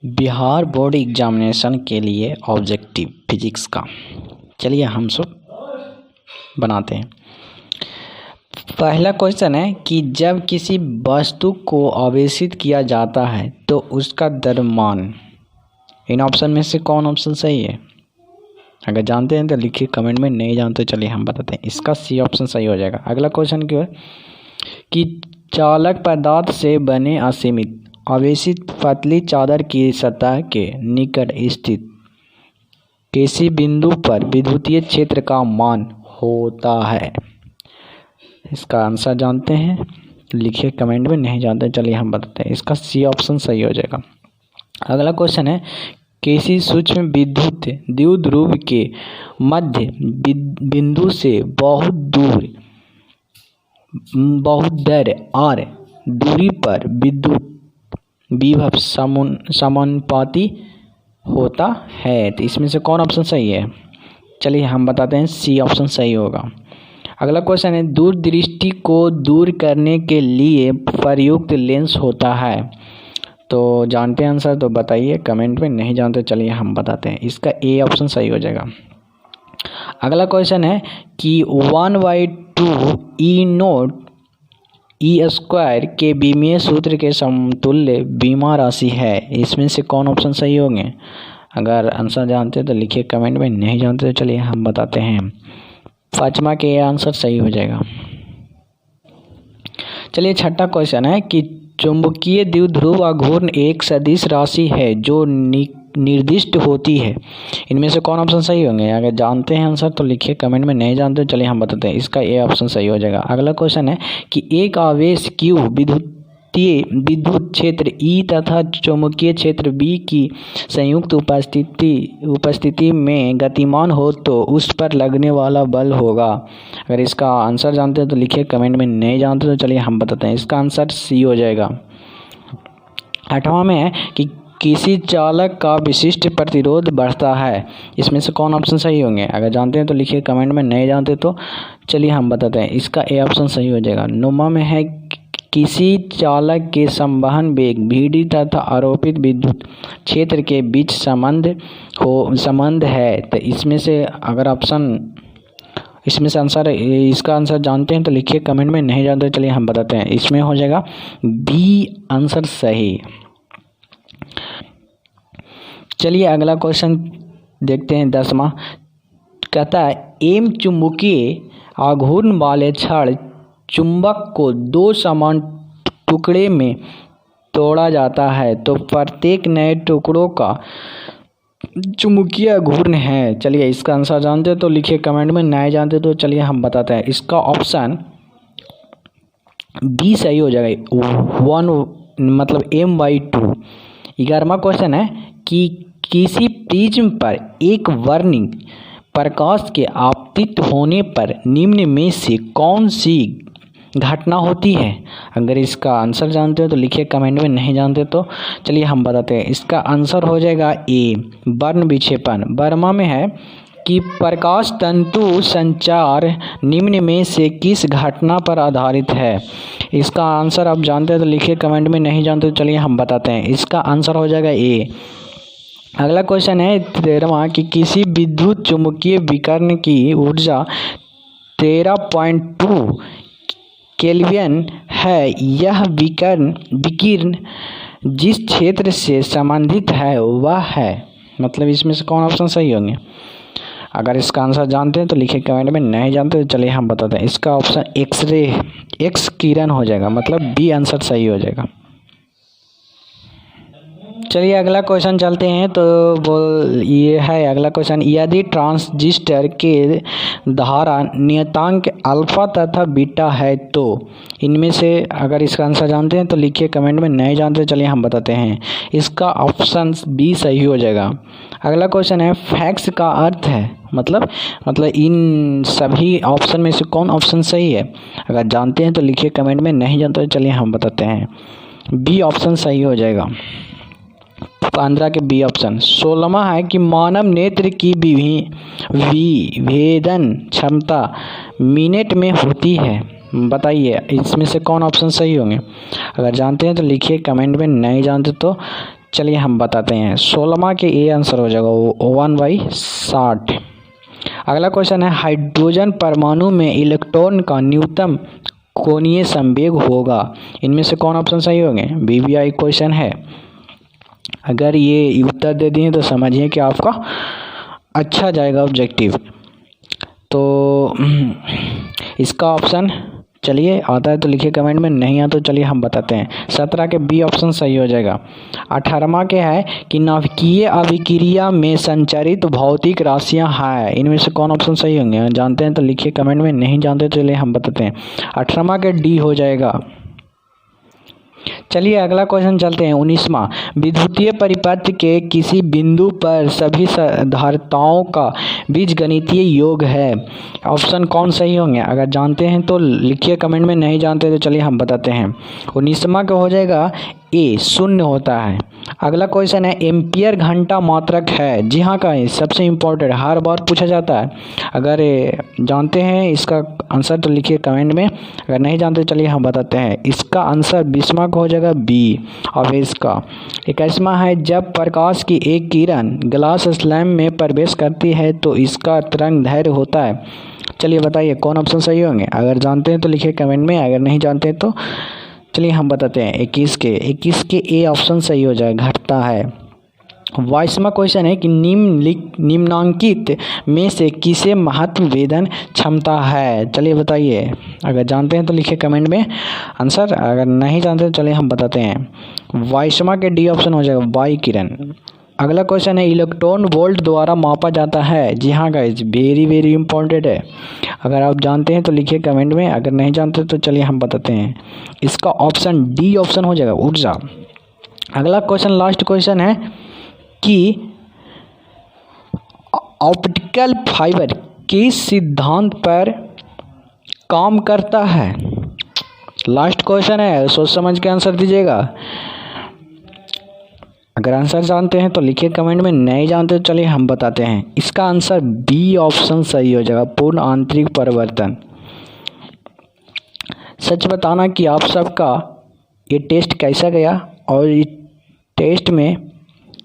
Bihar board examination के लिए objective physics का चलिए हम सब बनाते हैं। पहला क्वेश्चन है कि जब किसी वस्तु को आवेशित किया जाता है तो उसका द्रव्यमान, इन ऑप्शन में से कौन ऑप्शन सही है? अगर जानते हैं तो लिखिए कमेंट में, नहीं जानते चलिए हम बताते हैं। इसका सी ऑप्शन सही हो जाएगा। अगला क्वेश्चन क्या है कि चालक पदार्थ से बने असीमित आवेशित पतली चादर की सतह के निकट स्थित किसी बिंदु पर विद्युतीय क्षेत्र का मान होता है। इसका आंसर जानते हैं, लिखिए कमेंट में, नहीं जानते चलिए हम बताते हैं। इसका सी ऑप्शन सही हो जाएगा। अगला क्वेश्चन है किसी सूक्ष्म विद्युत द्विध्रुव के मध्य बिंदु से बहुत देर r दूरी पर विद्युत विभव समानुपाती होता है। तो इसमें से कौन ऑप्शन सही है? चलिए हम बताते हैं, सी ऑप्शन सही होगा। अगला क्वेश्चन है दूरदृष्टि को दूर करने के लिए प्रयुक्त लेंस होता है। तो जानते हैं आंसर तो बताइए कमेंट में, नहीं जानते चलिए हम बताते हैं। इसका ए ऑप्शन सही हो जाएगा। अगला क्वेश्चन है कि 1/2 E² के बीमीय सूत्र के समतुल्य बीमा राशि है। इसमें से कौन ऑप्शन सही होंगे? अगर आंसर जानते हैं तो लिखिए कमेंट में, नहीं जानते तो चलिए हम बताते हैं। पाँचवा के ये आंसर सही हो जाएगा। चलिए छठा क्वेश्चन है कि चुंबकीय द्विध्रुव आघूर्ण एक सदिश राशि है जो निर्दिष्ट होती है। इनमें से कौन ऑप्शन सही होंगे? अगर जानते हैं आंसर तो लिखिए कमेंट में, नहीं जानते तो चलिए हम बताते हैं। इसका ए ऑप्शन सही हो जाएगा। अगला क्वेश्चन है कि एक आवेश Q विद्युत क्षेत्र E तथा चुंबकीय क्षेत्र B की संयुक्त उपस्थिति में गतिमान हो तो उस पर लगने वाला बल होगा। अगर इसका आंसर जानते हैं तो लिखिए कमेंट में, नहीं जानते तो चलिए हम बताते हैं। इसका आंसर सी हो जाएगा। आठवां में है कि किसी चालक का विशिष्ट प्रतिरोध बढ़ता है। इसमें से कौन ऑप्शन सही होंगे? अगर जानते हैं तो लिखिए कमेंट में, नहीं जानते तो चलिए हम बताते हैं। इसका ए ऑप्शन सही हो जाएगा। नौवां में है किसी चालक के संवहन वेग Vd तथा आरोपित विद्युत क्षेत्र के बीच संबंध है। तो इसमें से अगर आंसर इसका आंसर जानते हैं तो लिखिए कमेंट में, नहीं जानते चलिए हम बताते हैं। इसमें हो जाएगा बी आंसर सही। चलिए अगला क्वेश्चन देखते हैं। 10वां कहता है एम चुंबकीय आघूर्ण वाले क्षण चुंबक को दो समान टुकड़े में तोड़ा जाता है तो प्रत्येक नए टुकड़ों का चुंबकीय आघूर्ण है। चलिए इसका आंसर जानते हैं तो लिखिए कमेंट में, नहीं जानते तो चलिए हम बताते हैं। इसका ऑप्शन बी सही हो जाएगा। 1 मतलब m/2। 11वां क्वेश्चन है कि किसी प्रिज्म पर एक वर्णिक प्रकाश के आपतित होने पर निम्न में से कौन सी घटना होती है? अगर इसका आंसर जानते हो तो लिखिए कमेंट में, नहीं जानते तो चलिए हम बताते हैं। इसका आंसर हो जाएगा ए वर्ण विक्षेपण। 12वां में है कि प्रकाश तंतु संचार निम्न में से किस घटना पर आधारित है? इसका आंसर आप जानते हैं तो लिखिए कमेंट में, नहीं जानते तो चलिए हम बताते हैं। इसका आंसर हो जाएगा ए। अगला क्वेश्चन है 13वां कि किसी विद्युत चुंबकीय विकिरण की ऊर्जा 13.2 केल्विन है। यह विकिरण जिस क्षेत्र से संबंधित है वह है। मतलब इसमें से कौन ऑप्शन सही होंगे? अगर इसका आंसर जानते हैं तो लिखिए कमेंट में, नहीं जानते तो चलिए हम बताते हैं। इसका ऑप्शन एक्स किरण हो जाएगा, मतलब बी आंसर सही हो जाएगा। चलिए अगला क्वेश्चन चलते हैं। तो ये है अगला क्वेश्चन, यदि ट्रांजिस्टर के धारा नियतांक अल्फा तथा बीटा है तो इनमें से अगर इसका आंसर जानते हैं तो लिखिए कमेंट में, नहीं जानते चलिए हम बताते हैं। इसका ऑप्शन बी सही हो जाएगा। अगला क्वेश्चन है फैक्स का अर्थ है मतलब इन सभी ऑप्शन में से कौन ऑप्शन सही है? अगर जानते हैं तो लिखिए कमेंट में, नहीं जानते तो चलिए हम बताते हैं। बी ऑप्शन सही हो जाएगा। 15 के बी ऑप्शन। 16वां है कि मानव नेत्र की विभेदन क्षमता मिनट में होती है। बताइए इसमें से कौन ऑप्शन सही होंगे? अगर जानते हैं तो लिखिए कमेंट में, नहीं जानते तो चलिए हम बताते हैं। 16वां के ए आंसर हो जाएगा 1/60। अगला क्वेश्चन है हाइड्रोजन परमाणु में इलेक्ट्रॉन का न्यूनतम कोणीय संवेग होगा। इनमें से कौन ऑप्शन सही होंगे? BBI क्वेश्चन है। अगर ये उत्तर दे दिए तो समझिए कि आपका अच्छा जाएगा ऑब्जेक्टिव। तो इसका ऑप्शन चलिए आता है तो लिखिए कमेंट में, नहीं आता तो चलिए हम बताते हैं। 17 के बी ऑप्शन सही हो जाएगा। 18वां के है कि नाभिकीय अभिक्रिया में संचारित भौतिक राशियां हैं। इनमें से कौन ऑप्शन सही होंगे? जानते हैं तो लिखिए कमेंट में, नहीं जानते तो चलिए हम बताते हैं। 18वां के डी हो जाएगा। चलिए अगला क्वेश्चन चलते हैं। 19वां, विद्युतीय परिपथ के किसी बिंदु पर सभी धारिताओं का बीजगणितीय योग है। ऑप्शन कौन सही होंगे? अगर जानते हैं तो लिखिए कमेंट में, नहीं जानते तो चलिए हम बताते हैं। 19वां का हो जाएगा ए, शून्य होता है। अगला क्वेश्चन है एम्पियर घंटा मात्रक है। जी हाँ का सबसे इम्पोर्टेंट, हर बार पूछा जाता है। अगर जानते हैं इसका आंसर तो लिखिए कमेंट में, अगर नहीं जानते तो चलिए हम बताते हैं। इसका आंसर 20वां का हो जाएगा बी और इसका 21वां है जब प्रकाश की एक किरण ग्लास स्लैब में प्रवेश करती है तो इसका तरंग दैर्घ्य होता है। चलिए बताइए कौन ऑप्शन सही होंगे? अगर जानते हैं तो लिखिए कमेंट में, अगर नहीं जानते तो चलिए हम बताते हैं। 21 के ए ऑप्शन सही हो जाएगा, घटता है। 22वां क्वेश्चन है कि निम्नांकित में से किसे महत्व वेदन क्षमता है। चलिए बताइए, अगर जानते हैं तो लिखिए कमेंट में आंसर, अगर नहीं जानते तो चलिए हम बताते हैं। 22वां के डी ऑप्शन हो जाएगा वायु किरण। अगला क्वेश्चन है इलेक्ट्रॉन वोल्ट द्वारा मापा जाता है। जी हाँ गाइस, वेरी वेरी इंपॉर्टेंट है। अगर आप जानते हैं तो लिखिए कमेंट में, अगर नहीं जानते तो चलिए हम बताते हैं। इसका ऑप्शन डी ऑप्शन हो जाएगा ऊर्जा। अगला क्वेश्चन लास्ट क्वेश्चन है कि ऑप्टिकल फाइबर किस सिद्धांत पर काम करता है। लास्ट क्वेश्चन है, सोच समझ के आंसर दीजिएगा। अगर आंसर जानते हैं तो लिखिए कमेंट में, नहीं जानते तो चलिए हम बताते हैं। इसका आंसर बी ऑप्शन सही हो जाएगा, पूर्ण आंतरिक परिवर्तन। सच बताना कि आप सबका ये टेस्ट कैसा गया और इस टेस्ट में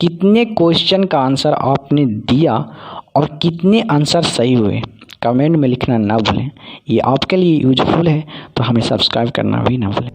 कितने क्वेश्चन का आंसर आपने दिया और कितने आंसर सही हुए, कमेंट में लिखना ना भूलें। ये आपके लिए यूजफुल है तो हमें सब्सक्राइब करना भी ना भूलें।